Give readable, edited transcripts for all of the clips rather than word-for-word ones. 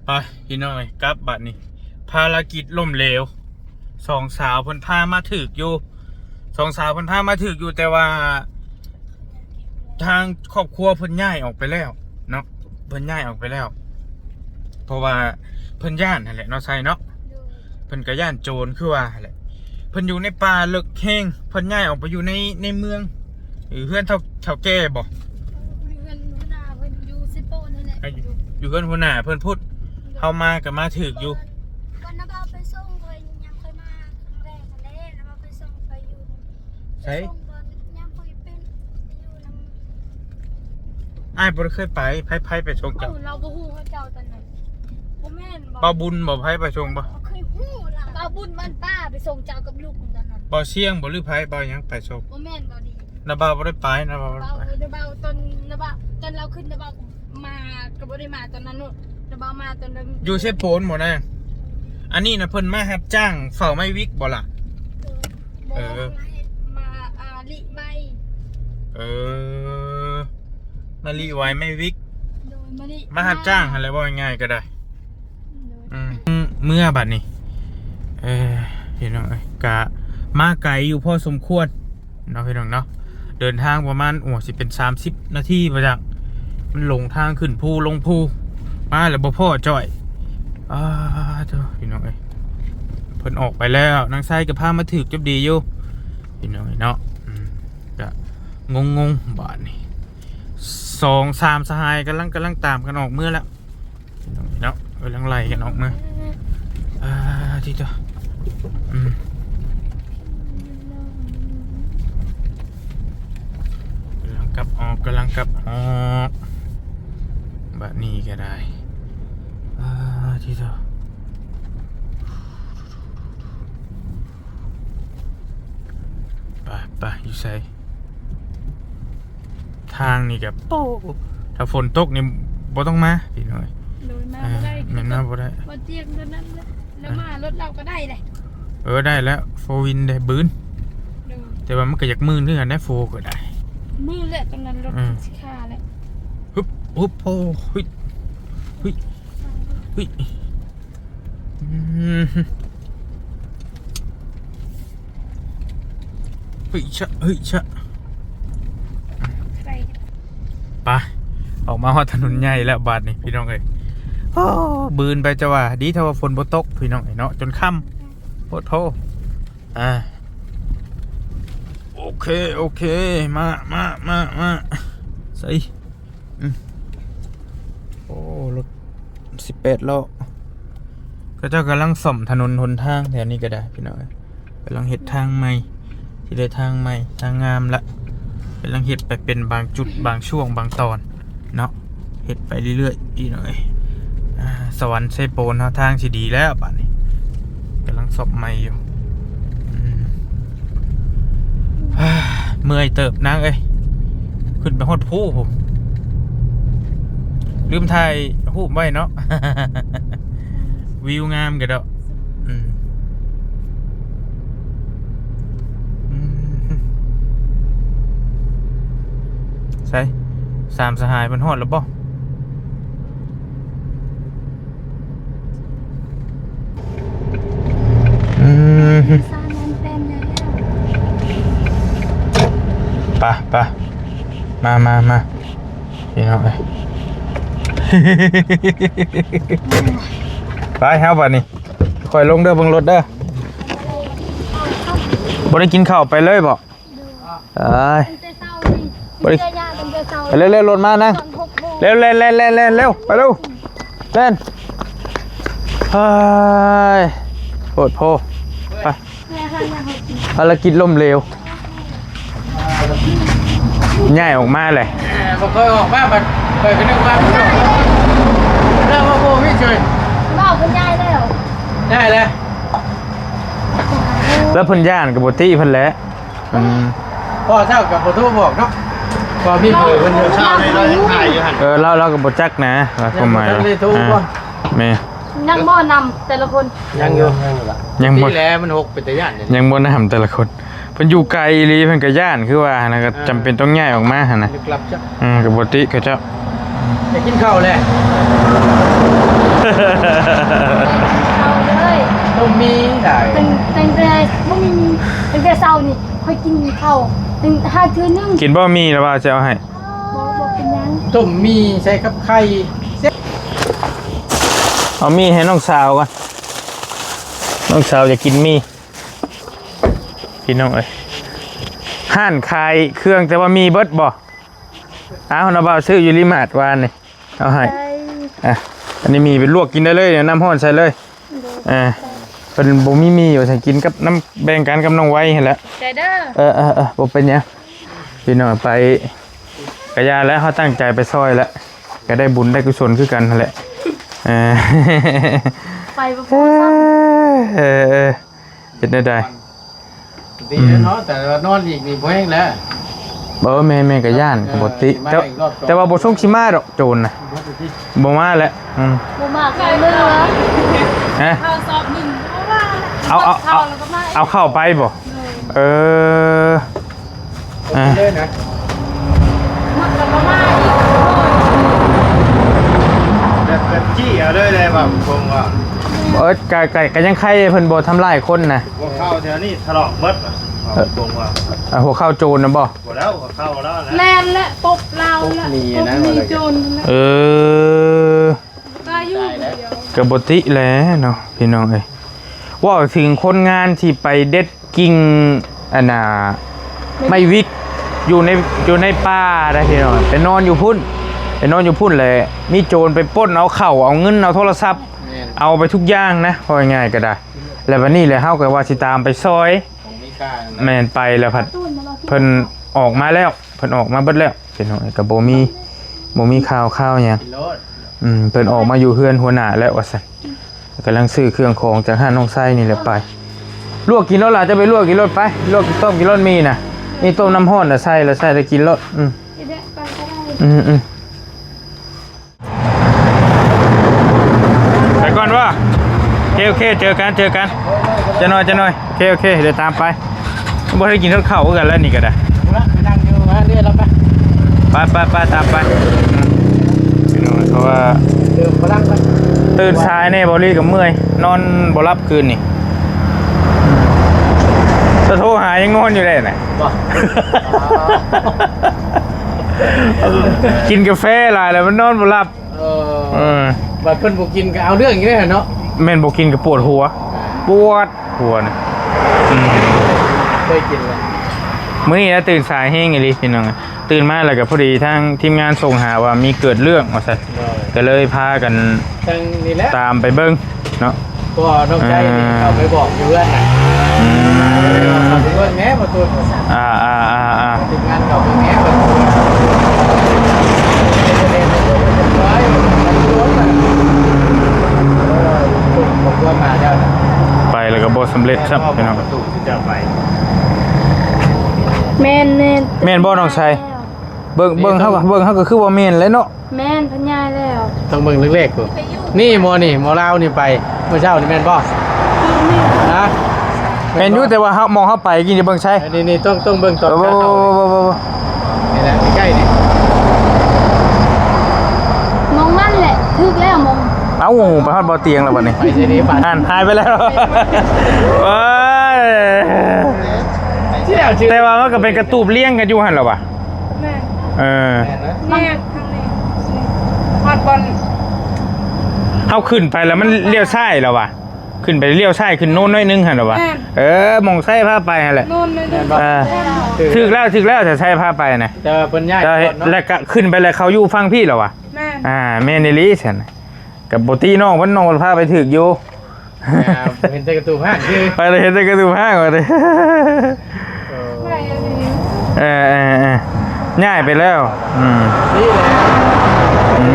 ไปพี่น้อยกลับบัดนี้ภารกิจล่มเหลวสองสาวเพิ่นพามาถึกอยู่แต่ว่าทางครอบครัวเพิ่นย้ายออกไปแล้วเนาะเพิ่นย้ายออกไปแล้วเพราะว่าเพิ่นย่านนั่นแหละเนาะใช่เนาะเพิ่นก็ย่านโจรคือว่าแหละเพิ่นอยู่ในป่าเลิกแห้งเพิ่นย้ายออกไปอยู่ในเมืองเพื่อนเท่าแก่บ่อยู่เพื่อนหัวหน้าเพื่อนพูดเข้ามากับมาถึกอยู่วันน้าเบาไปส่งเคยยังเคยมาครั้งแรกกันเลยน้าเบาไปส่งไปอยู่ใช่ยังเคยเป็นอยู่น้ำอ้ายบ่ได้เคยไปไผไปชงเจ้าเราบ่ฮู้เขาเจ้าตอนนั้นบ่แม่นบ่บุญบ่ไผไปชงบ่เคยฮู้ล่ะบ่บุญมันป้าไปส่งเจ้ากับลูกตอนนั้นบ่เสี่ยงบ่หรือไผบ่หยังไปชงบ่แม่นบ่ดีน้าบ่าวบ่ได้ไปน้าบ่าวบ่ได้ไปน้าเบาตอนน้าเบาตอนเราขึ้นน้าเบามาก็บ่ได้มาตอนนั้นนู่นน้าเบามาตอนนั้นอยู่เชฟโพนบ่นะอันนี้นะเพิ่นมารับจ้างเฝ้าไม้วิกบ่ล่ะมาลิใบมาลีไว้ไม่วิกโดยมารับจ้างอะไรบ่ง่ายๆก็ได้เมื่อบัดนี้พี่น้องกะมาไกลอยู่พอสมควรเนาะพี่น้องเนาะเดินทางประมาณสิเป็น30 นาทีประจังมันหลงทางขึ้นภูลงภูมาแล้วบ่พ่อจ่อยเจ้าพี่น้องเพิ่นออกไปแล้วนางไส้กับพามาถึกจบดีอยู่พี่น้องเนาะจะงงบาดนี่2-3สหายกำลังตามกันออกเมื่อแล้วพี่น้องเนาะกำลังไล่กันออกเมื่อที่เจ้ากำลังกลับออกบาดนี้ก็ได้ที่เจ้าไปอยู่ใส่ทางนี่กับถ้าฝนตกนี่บ่ต้องมาพี่น้อยโดยมาบ่ได้แม่นมาบ่ได้บ่เตียงตอนนั้นแล้วมารถเราก็ได้เลยได้แล้วโฟวินได้บืนแต่ว่ามันก็อยากมืนคือกันได้โฟก็ได้มือแหละตอนนั้นรถสิค่าแหละฮึบโอ้เฮ้ยเฮ้ยเฮ้ยชะไปออกมาฮอดถนนใหญ่แล้วบาดนี่พี่น้องบืนไปจะว่าดีถ้าว่าฝนบ่ตกพี่น้องเนาะจนค่ำโคตรโทโอเคมาใส่โอ้รถ18ล้อก็เจ้ากำลังซ่อมถนนหนทางแถวนี้ก็ได้พี่น้องกำลังเฮ็ดทางใหม่ที่ได้ทางใหม่ทางงามละกำลังเฮ็ดไปเป็นบางจุดบางช่วงบางตอนเนาะเฮ็ดไปเรื่อยๆพี่น้องสวรรค์ใช้โปนทางสิดีแล้วบัดนี้กำลังซ่อมใหม่อยู่เมื่อยเติบนางขึ้นไปฮอดภูผมลืมถ่ายรูปไว้เนาะ วิวงามกันเด้อใช่3สหายมันฮอดแล้วบ่ไปมาพี่น้องไปเฮาบัดนี้ค่อยลงเด้อเบิ่งรถเด้อบ่ได้กินข้าวไปเลยบ่บ่ได้เร็วรถมานะเร็วไปเร็วเล่นโหดโพไปภารกิจล่มเหลวง่ายออกมาเลยผมเคยออกมาแบบเคยไปนึกว่าเรื่องว่าโบพี่เฉยบอกคุณยายได้เหรอได้เลยแล้วพันย่านกับบตี้พันแล้วพ่อเช่ากับพ่อทูบอกเนาะพอพี่เผยคนเดียวเช่าในเรายังถ่ายอยู่หันเรากับบจักนะผมหมายเมย์ยังบ่นำแต่ละคนยังอยู่ยังบ่แล้วมันหกเป็นแต่ย่านยังบ่นำแต่ละคนเพิ่นอยู่ไกลลีเพิ่นก็ย่านคือว่านะก็จำเป็นต้องย้ายออกมาหั่นนะกลับจ้ะกับบติก็เจ้าจะกินข้าวเลย ไปกินข้าวถึงหาคืนนึง กินบ่มีแล้วว่าจะเอาให้ บ่เป็นหยัง ต้มมีใส่กับไข่ เอามีให้น้องสาวก่อนน้องสาวจะกินมีพี่น้องเอ้ยห้านขายเครื่องแต่ว่ามีเบิดบ่เอาน้าบ่าวซื้ออยู่ริมาร์ทวานนี่เอาให้ ได้ อ่ะอันนี้มีเป็นลวกกินได้เลยเดี๋ยวน้ำห้อนใส่เลยเป็นบ่มีอยู่ใส่กินกับน้ำแบ่งกันกับน้องไว้เห็นแหล้ว ใจเด้อ บ่เป็นหยังพี่น้องไปกระยาแล้วเขาตั้งใจไปซอยแล้วก็ได้บุญได้กุศลคือกันนั่นแหละไปบ่พอซ้ำ เป็นได้ ดีเนาะแต่ว่านอนอีกนี่บ่แห้งแล้ว แม่ก็ย่านปกติแต่ว่าบ่ส่งสิมาดอกโจรน่ะบ่มาแล้วบ่มากเลยเด้อ ฮะ ข้าวสอบหนึ่งเพราะว่า เอาเข้าไปบ่เลยนะ มันก็มาอีก แบบจี้เอาเลยเลยแบบคงว่า ก็ยังใครเพิ่นบ่ทำลายคนน่ะ หัวเข้าแถวนี้ถลอกหมดคงว่า หัวเข้าโจรน่ะบ่ บ่แล้วหัวเข้าแล้วนะ แลนและตบเราและตบมีโจรและก็อยู่เดียว ก็บ่ติแหละเนาะพี่น้องเอ้ยว่าถึงคนงานที่ไปเด็ดกิ่งอันน่ะไม่วิกอยู่ในป่าได้พี่น้องไปนอนอยู่พุ่นเลยมีโจรไปปล้นเอาข้าวเอาเงินเอาโทรศัพท์เอาไปทุกอย่างนะพอง่ายๆก็ได้แล้ววันนี้เลยเฮาก็ว่าสิตามไปซอยแม่นไปแล้วพัดเพิ่นออกมาแล้วเพิ่นออกมาเบิดแล้วพี่น้องก็บ่มีข่าวหยังเพิ่นออกมาอยู่เฮือนหัวหน้าแล้วว่าซั่นกำลังซื้อเครื่องของจากห้างน้องไส้นี่แหละไปลวกกินรถล่ะจะไปลวกกินรถไปลวกต้มกินรถมีน่ะนี่ต้มน้ำร้อนน่ะใส่แล้วใส่แล้วกินรถไปก่อนว่าโอเคเจอกันจะหน่อยโอเคเดี๋ยวตามไปบ่ได้กินข้าวเข่ากันแล้วนี่ก็ได้ไปนั่งอยู่มาเรื่อยแล้วไป ไปตามไปเพราะว่า เดินพลังไป ตื่นสายเนี่ยบริกับเมื่อยนอนบ่รับคืนนี่จะโทรหายังงอนอยู่เลยนะกินกาแฟหลายแล้วมันนอนบ่รับบัดเพิ่นบ่กินก็เอาเรื่องอย่างนี้เนาะแม่นบ่กินก็ปวดหัวนี่เคยกินเลย มื้อนี้นะตื่นสายแห้งอีหลีพี่น้องตื่นมาแล้วก็พอดีทางทีมงานส่งหาว่ามีเกิดเรื่องว่าซั่นก็เลยพากันนี่แหละตามไปเบิ่งเนาะก็น้องใจนี่เข้าไปบอกอยู่เพื่อนน่ะเข้าไปเบิ่งแหน่ประตูทีมงานเข้าไปแหน่ประตูไปแล้วก็บ่สำเร็จครับพี่น้องแม่นบ่น้องชายเบิ่งเฮาก็คือบ่แม่นเลยเนาะแม่นพญาแล้ว ต้องเบิ่งเล็กๆกูนี่หมอลาวนี่ไปเมื่อเช้านี่แม่นบ่ฮะแม่นอยู่แต่ว่าเฮามองเฮาไปกินจะเบิ่งใช่นี่ต้องเบิ่งตอนเข้านี่แหละใกล้ๆนี่มองนั่นแหละถึกแล้วมองเอ้าไปฮอดบ่เตียงแล้วบัดนี้ไปสินี้ปันหายไปแล้วแต่ว่ามันก็เป็นกระตูบเลี้ยงกันอยู่หั่นล่ะว่ะแม่แม่ทางนี้ฮอดบอลเฮาขึ้นไปแล้วมันเลี้ยวซ้ายแล้วว่ะขึ้นไปเลี้ยวซ้ายขึ้นโน่นหน่อยนึงหั่นล่ะว่ะมองซ้ายพาไปหั่นแหละโน่นเลยถึกแล้วจะใช้พาไปน่ะแต่เพิ่นย้ายแล้วก็ขึ้นไปแล้วเขาอยู่ฟังพี่แล้วว่ะแม่นอีหลีซั่นกับบ่ตีน้องมันน้องพาไปถึกอยู่เห็นแต่กระตูห้างคือไปเลยเห็นแต่กระตูห้างว่าดิง่ายไปแล้วนี่แหละ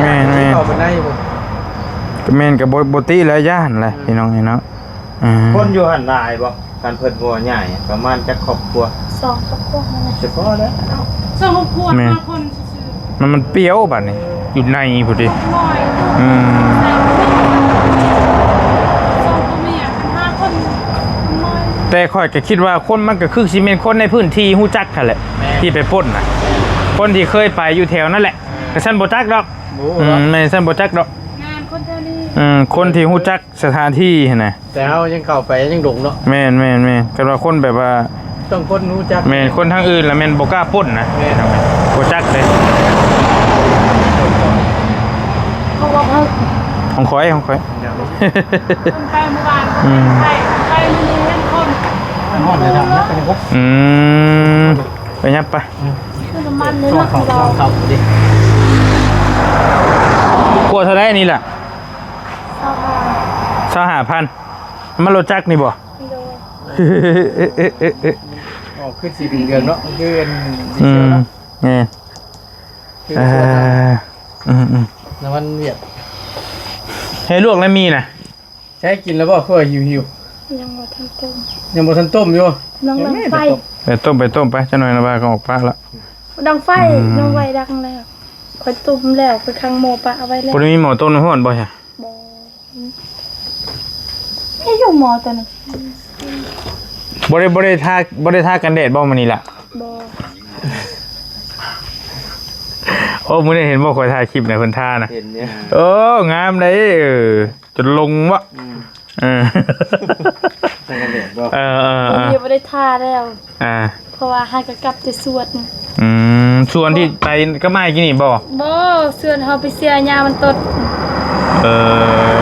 แม่เข้าไปได้บ่ก็แม่นกับบ่ตีแล้วย่านแหละพี่น้องเนาะคนอยู่หั่นหลายบ่การเพิ่นบ่ใหญ่ประมาณจักครอบครัว2ครอบครัวเฉพาะแล้ว2ครอบครัว5คนซื่อมันเปรี้ยวบัดนี้อยู่ในพุ่นดิแต่ค่อยก็คิดว่าคนมันก็คือสิเป็นคนในพื้นที่ฮู้จักกันแหละที่ไปปล้นน่ะคนที่เคยไปอยู่แถวนั่นแหละแต่ฉันบ่จักดอกไม่ฉันบ่จักดอกงานคนแถวนี้คนที่ฮู้จักสถานที่หั่นน่ะแต่เฮายังเข้าไปยังดงเนาะแม่นกันว่าคนแบบว่า ต้องคนรู้จัก แม่นคนทางอื่นแล้วแม่นบ่กล้าปล้นนะบ่จักเลย เขาบอกว่า ของข่อยของข่อย คนไปเมื่อวาน อืม ไปมีเงินคน มันฮอดเลยครับเป็นพวก ไปยับไป คือน้ำมันเลย ตัว นะ เขา เรา เขาดิ กลัวเท่าไรนี่ล่ะ เอาค่ะ 25,000มันรถจักรนี่บ่ โดย อ๋อขึ้น4 เดือนเนาะคือเป็น อืม เนาะ นี่ คือ เออ น้ำมันเวียด ให้ลวกแล้วมีน่ะ ใช้กินแล้วบ่เพื่อหิว ยังบ่ทันต้ม ยังบ่ทันต้มอยู่ น้องดังไฟ ไปต้มไปจักหน่อยนะบ้าก็ออกปากละ ดังไฟน้องไฟดังแล้วคอยตุ่มแล้วไปคังโมปะเอาไว้แล้ว บ่ได้มีหมอต้มน้ำร้อนบ่ใช่ บ่ไม่อยู่หมอตัวนึง บ่ได้ทากันแดดบ่มื้อนี้ล่ะ บ่ โอ้มื้อนี้เห็นบ่ข่อยถ่ายคลิปน่ะเพิ่นทาน่ะ เห็นเนี่ย โอ้งามเลยจนลงวะเออ ใช้กันแดดบ่ ผมยังไม่ได้ทาแล้ว À. เพราะว่าหากกลับแต่สวดนะ ส่วนที่ไปก็ไม่กินนี่บ่ บ่ส่วนเฮาไปเสียยามันตด เออ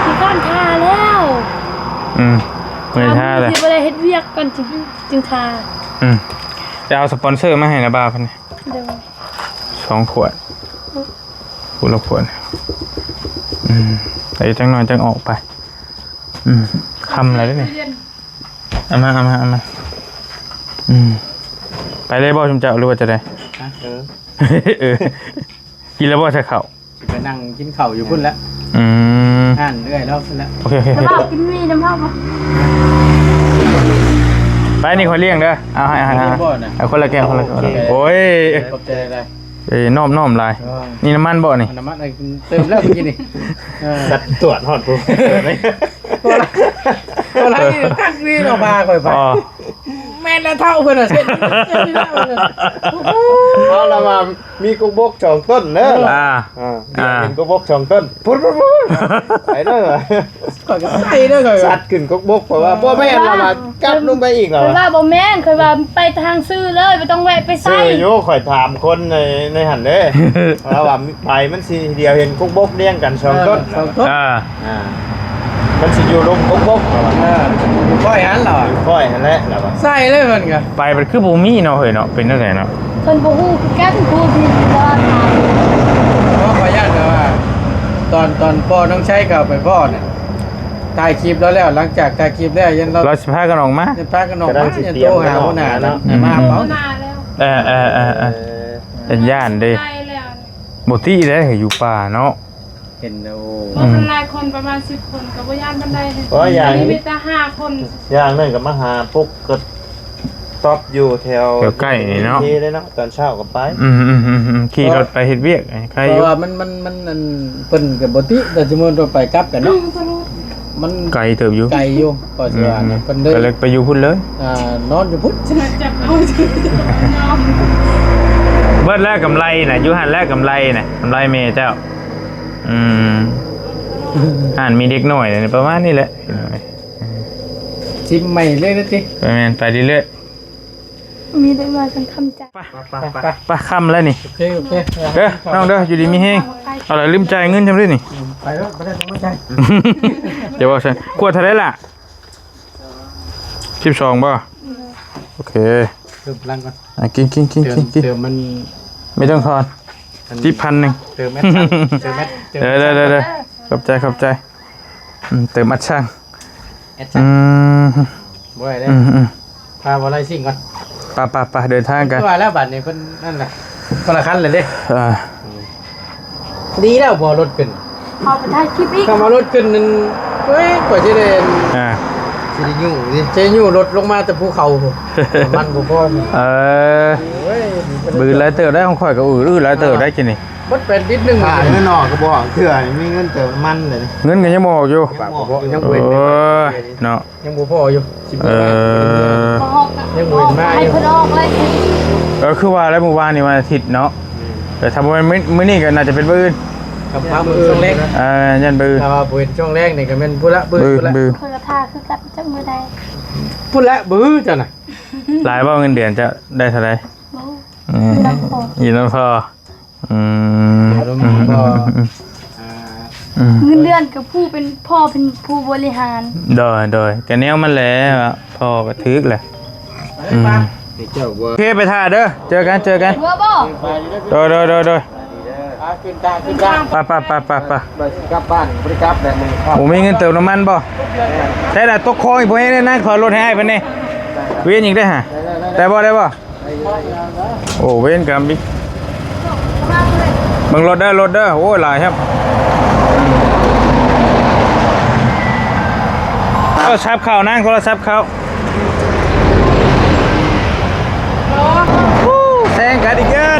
พี่ก้อนทาแล้ว ไม่ได้ท่าเลย ที่บ่ได้เฮ็ดเวียกก่อนจึงทา จะเอาสปอนเซอร์มาให้นะบ้าพันนี่ เดี๋ยว 2 ขวดพูดละขวดแต่จังหน่อยจังออกไปคำอะไรด้วยเนี่ยเอามาไปเลยบ่ชุมเจ้าหรือว่าจะได้ เออกินแล้วบ่จะเข่า สิไปนั่งกินข้าวอยู่พุ่นแล้วอ่านเรื่อยแล้วพุ่นแล้ว โอเค น้ำเผากินมีน้ำเผาบ่ ไปนี่คนเลี้ยงเด้อเอาให้เอาคนละแก้วคนละโอ้ย ขอบใจได้ น้อมลายนี่น้ำมันบ่นี่ น้ำมันเติมแล้วเมื่อกี้นี่ จัดตรวจหอดปุ๊บ ตัวไรตั้งนี่เรามาค่อยไปแม่ละเท่าเพื่อนอ่ะเสร็จเอาละมามีกุ๊กบกสองต้นเนอะเป็นกุ๊กบกสองต้นปุ๊บไปเด้อ ก่อนก็ไปเด้อก่อน สัดขึ้นกุ๊กบกเพราะว่าพ่อแม่เรามาจับลงไปอีกเหรอ เคยว่าบ่แม่นเคยว่าไปทางซื้อเลยบ่ต้องแวะไป ซื้ ใส่ ออยู่ข่อยถามคนในหันเด้เราว่าไปมันสิเดียวเห็นกุ๊กบกเลี้ยงกันสองต้น สองต้น มันสิอยู่ลงกุ๊กบก ค่อยหันเหรอ ค่อยนั่นแหละแล้วว่า ใส่เลยเหมือนกัน ไปมันคือบูมี่เนาะเฮ้ยเนาะเป็นจังไดเนาะ เพิ่นบ่ฮู้คือกันผู้ที่ว่าทา เพราะขออนุญาตเลยว่าตอนพ่อน้องใช้กับไปพ่อเนี่ยถ่ายคลิปแล้วหลังจากถ่ายคลิปแล้วยันเรา เราสิพากันออกมา จะพากันออกมายันโตหาหัวหน้าเนาะมาเป้า มาแล้ว เป็นย่านเด้ ไปแล้ว บ่ตี้ได้อยู่ป่าเนาะ เห็นโอ้ บ่ทันหลายคนประมาณ10คนก็บ่ย่านปานใด เพราะอย่าง มีแต่5คน อย่างนึงกับมาหาปุ๊กก็ต๊อบอยู่แถว ใกล้นี่เนาะ ที่เลยเนาะตอนเช้าก็ไป ขี่รถไปเฮ็ดเวียกใคร เพ อยู่ ราะว่ามันเพิ่นกับบ่ติแต่สมมุติเราไปกลับกันเนาะมัน ไกลเติบอยู่ ไกลอยู่ก็สิว่าเพิ่นเด้ ก็เลยไปอยู่พุ่นเลย นอนอยู่พุ่น จะจับเอาชื่อยอม เบิดแรกกำไรน่ะอยู่หันแรกกำไรน่ะกำไรเมเจ้าหันมีเด็กน้อยเนี่ยประมาณนี้แหละ ชิมใหม่เลยนะติ ไปแม่นไปเรื่อย มีได้มาจังทำใจ ไปค่ำแล้วนี่ โอเค เด้อน้องเด้ออยู่ดีมีแฮงเอาล่ะลืมจ่ายเงินจำได้นี่ ไปแล้วบ่ได้ต้องใจ เดี๋ยวบอกฉันขวดเท่าไหร่ล่ะ12บ่โอเค เติมพลังก่อน กิน เติมมัน ไม่ต้องทอนที่1,000 เติมแมทเติมแมท เด้อขอบใจเติมอัดช่าง แอดชั่นบ่ได้พาบ่ได้สิ่งก่อน ป่าเดินทางกัน ว่าแล้วบัดนี้เพิ่นนั่นแหละคนละคันเลยเด้ อ่า ดีแล้วบ่รถขึ้น เอาไปถ่ายคลิปอีก ถ้ามารถขึ้นนั่นเฮ้ยกว่าจะได้ สิได้อยู่ดิเจอยู่รถลงมาแต่ภูเขามันบ่พอ เฮ้ย บืนหลายเติบได้ของข่อยก็อื้อหลายเติบได้กินนี่ มันเป็นนิดนึง ผ่านเงินออกก็บอกเถื่อมีเงินเติมมันเลย เงินก็ยังบ่ออกอยู่ ปากบ่พอยัง โอ้ เว้น ยเนาะ ยังบ่พออยู่สิบ เออ ออกให้เพิ่นออกเลย คือว่าแล้วเมื่อวานนี่วันอาทิตย์เนาะแต่ถ้าบ่แม่นมื้อนี้ก็น่าจะเป็นมื้ออื่น กับพามือช่วงแรก ยันบือ ถ้าว่าบ่เห็นช่วงแรกนี่ก็แม่นพุละบื้อพุละ บือ คนละท่าคือกันจักมือใด พุละบื้อจ้ะน่ะ หลายบ่เงินเดือนจะได้เท่าไหร่ โอ้ อืม น้ำพอ ยินแล้วพออืม แล้วมันก็อ่า เงินเดือนกับผู้เป็นพ่อเป็นผู้บริหาร โดยก็แนวมันแหล้วพอก็ถึกแหละอืม นี่เจ้าบ่ โอเคไปท่าเด้อเจอกัน เมื่อบ่ โดย ขึ้นตา ไป ไปกลับบ้านบ่ได้กลับแต่มึงเข้า ผมมีเงินเติมน้ำมันบ่ใช่ละตกคลองอีกพวกนี้นะขอรถให้อ้ายเพิ่นนี่เวียนอีกได้ฮะได้บ่โอ้เวียนกรรมบิ๊กเบิ่งรถเด้อโอ้ยหลายครับโทรศัพท์เข้านั่งโทรศัพท์เข้าแซงกันอีกเยอะ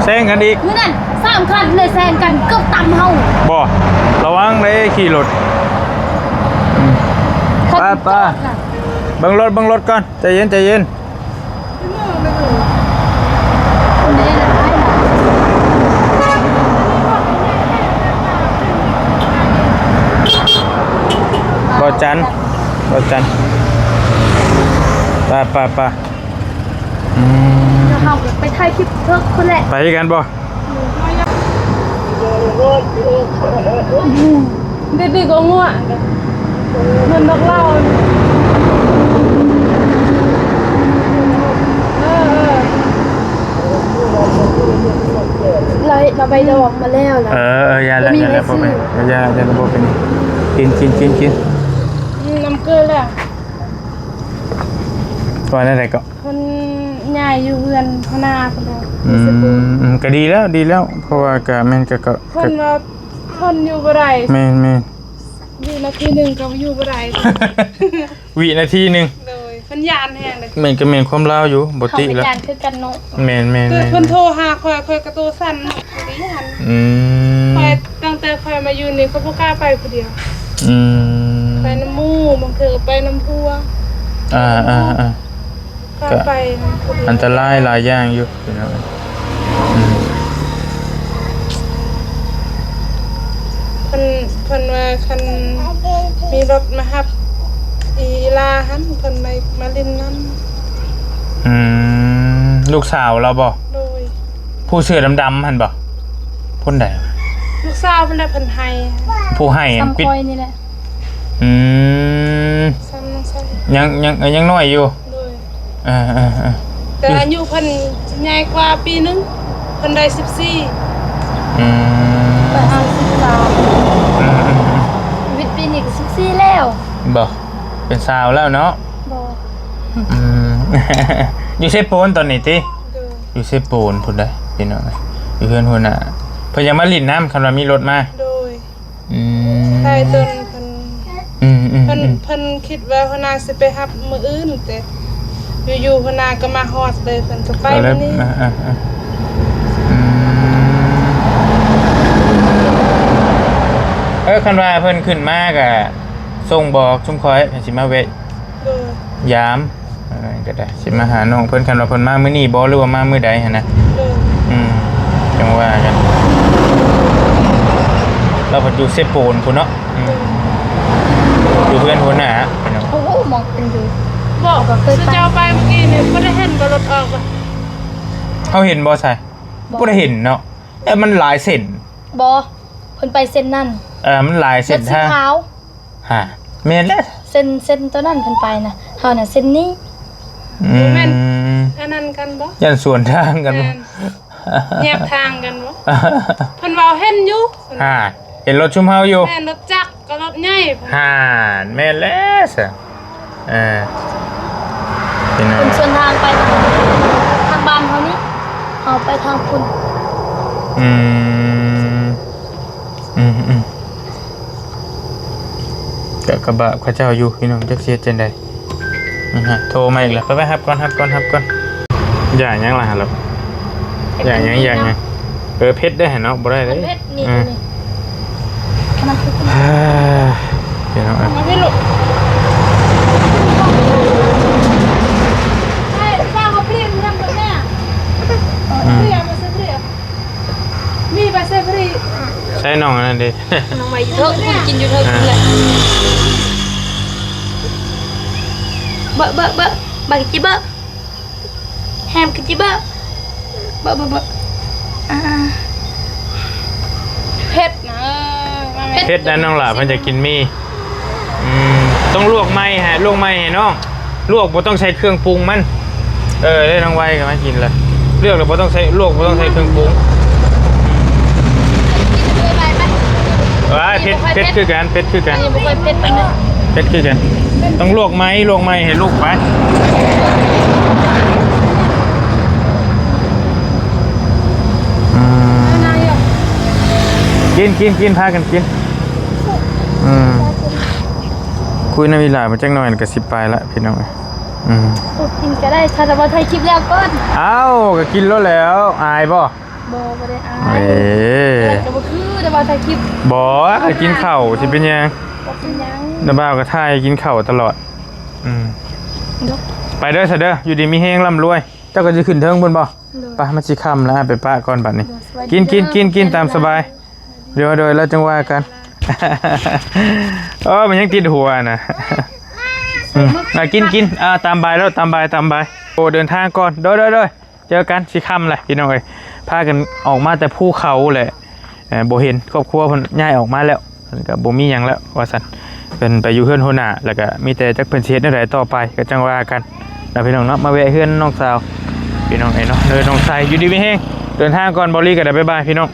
แซงกันอีก มื้อนั้น3คันเลยแซงกันเกือบต่ำเฮา บ่ระวังเลยขี่รถไปเบิ่งรถก่อนใจเย็น คนนี้นะบ่จันไปอืม เฮาไปถ่ายคลิปเพิ่นคนแหละ ไปกันบ่ ดื้อๆก็งัวเงินนกเล่าเราไปดอกมาแล้วนะ อย่าแล้วบ่เป็นอย่าบ่เป็นกิน น้ำเกลือแล้ว ก่อนอะไรก็ คนใหญ่อยู่เรือนพนาคนเดียว ก็ดีแล้วเพราะว่าก็แม่นก็ คนว่าทนอยู่บ่ได้ แม่น อยู่นาทีหนึ่งก็อยู่บ่ได้ วินาทีนึง เลยเพิ่นยานแฮงเลย แม่นก็แม่นความลาวอยู่บ่ติแล้ว เขาไปยานคือกันเนาะ แม่น คือเพิ่นโทรหาข่อยกระตูสั่นดีหัน ข่อยตั้งแต่ข่อยมาอยู่นี่เขาบ่กล้าไปผู้เดียวไปน้ำหมู่บางเทื่อก็ไปน้ำพัวกล้าไปน้ำผู้เดียว อันตรายหลายอย่างอยู่พี่น้อง เพิ่นว่าคันมีรถมารับอีลาหันเพิ่นมาเล่นน้ำ ลูกสาวเราบ่ โดย ผู้เสื้อดำๆหั่นบ่พ่นใด ลูกสาวเพิ่นได้เพิ่นให้ ผู้ให้ปิด ซ้ำคอยนี่แหละ ซ้ำน้องใส่ ยังน้อยอยู่ โดย อ่า แต่อายุเพิ่นใหญ่กว่าปีนึงเพิ่นได้14ไปเอา13วิทย์ปีนี้ก็14แล้ว บ่เป็นสาวแล้วเนาะ บ่ อยู่เซโปนตอนนี้ติ โดย อยู่เซโปนพุ่นได้พี่น้องอยู่เพื่อนหัวหน้าเพิ่นยังมาลิ้นน้ำคันว่ามีรถมา โดยใช่ต้นเพิ่นคิดว่าเพิ่นน่าสิไปรับมื้ออื่นแต่อยู่ๆเพิ่นน่าก็มาฮอดเลยเพิ่นก็ไปมื้อนี้ คันว่าเพิ่นขึ้นมากอะส่งบอกชุมคอยสิมาเวะ โดย ยามก็ได้สิมาหาน้องเพิ่นคันว่าเพิ่นมามื้อนี้บ่หรือว่ามามื้อใดหั่นนะ โดย จังว่ากันเราปัจจุเซโปนพุ่นเนาะอยู่เพื่อนหัวหน้าพี่น้อง โอ้โหมองเป็นอยู่บอกก็เคยไปเจ้าไปเมื่อกี้นี่บ่ได้เห็นบ่รถออกอ่ะ เฮาเห็นบ่ใช่บ่ได้เห็นเนาะแต่มันหลายเส้น บ่เพิ่นไปเส้นนั่น มันหลายเส้น สี ทาง ขาว ฮะแม่นแล้ว เส้นตัวนั้นเพิ่นไปนะเฮาน่ะเส้นนี้ อันนั้นกันบ่ ยันสวนทางกันบ่ แยกทางกันบ่เพิ่นเว้าเห็นอยู่ เห็นรถชุมเฮาอยู่ แม่นรถจักรกับรถใหญ่ แม่นแล้วซะเป็นไง เพิ่นชวนทางไปทางบ้านเฮานี่เฮาไปทางคุณ แต่กระบะข้าเจ้าอยู่พี่น้องจักเสียจังได๋โทรมาอีกแล้วไปครับก่อนอย่ายังล่ะครับอย่ายังเพชรได้เนาะบ่ได้เด้ เพชรนี่ตัวนี้ขนาดคือ พี่น้อง มาพี่ลูกใช่ป้าเขาเปลี่ยนนำตัวแม่ เรียมาเซฟเรียมีไปเซฟรี ใช้น้องนั่นดิ น้องใหม่เถอะคุณกินอยู่เถอะกินเลยเบอะกินเบอะแฮมกินเบอะเบอะเผ็ดนะ เพชรนั่นน้องหล่ะเพิ่นจะกินมีต้องลวกไหมฮะลวกไหมให้น้องลวกบ่ต้องใช้เครื่องปรุงมันได้น้องไว้ก็มากินเลยเลือกแล้วบ่ต้องใช้ลวกบ่ต้องใช้เครื่องปรุงเพชรคือกันเพชรคือกัน อันนี้ไม่ค่อยเผ็ดนะ เพชรคือกันต้องลวกไหมให้ลูกไปกินพากันกินคุยในเวลามาจังหน่อยก็สิไปละพี่น้องกินก็ได้ถ้าจะมาถ่ายคลิปแล้วก่อน เอ้าก็กินแล้วอายบ่ไม่ได้อายจะมาคือจะมาถ่ายคลิป บ่ก็กินข้าวสิเป็นยังน้าบ่าวก็ถ่ายกินข้าวตลอดไปเด้อซะเด้ออยู่ดีมีแฮงร่ำรวยเจ้าก็สิขึ้นเทิงเพิ่นบ่ไปมาสิค่ำแล้วไปป้าก่อนบัดนี้กินตามสบายเดี๋ยวโดยแล้วจังว่ากันมันยังติดหัวนะกินตามบายแล้วตามบายโอ้เดินทางก่อนโดยเจอกันสิค่ำเลยพี่น้องเอ้ยพากันออกมาแต่ภูเขาแหละบ่เห็นครอบครัวเพิ่นย้ายออกมาแล้วเพิ่นก็บ่มีหยังแล้วว่าซั่นเป็นไปอยู่เฮือนโหน้าแล้วก็มีแต่จักเพิ่นสิเฮ็ดแนวใดต่อไปก็จังว่ากันแล้วพี่น้องเนาะมาแวะเฮือนน้องสาวพี่น้องเนาะน้องชายอยู่ดีมีแฮงเดินทางก่อนบ่รีก็ได้บ๊ายบายพี่น้อง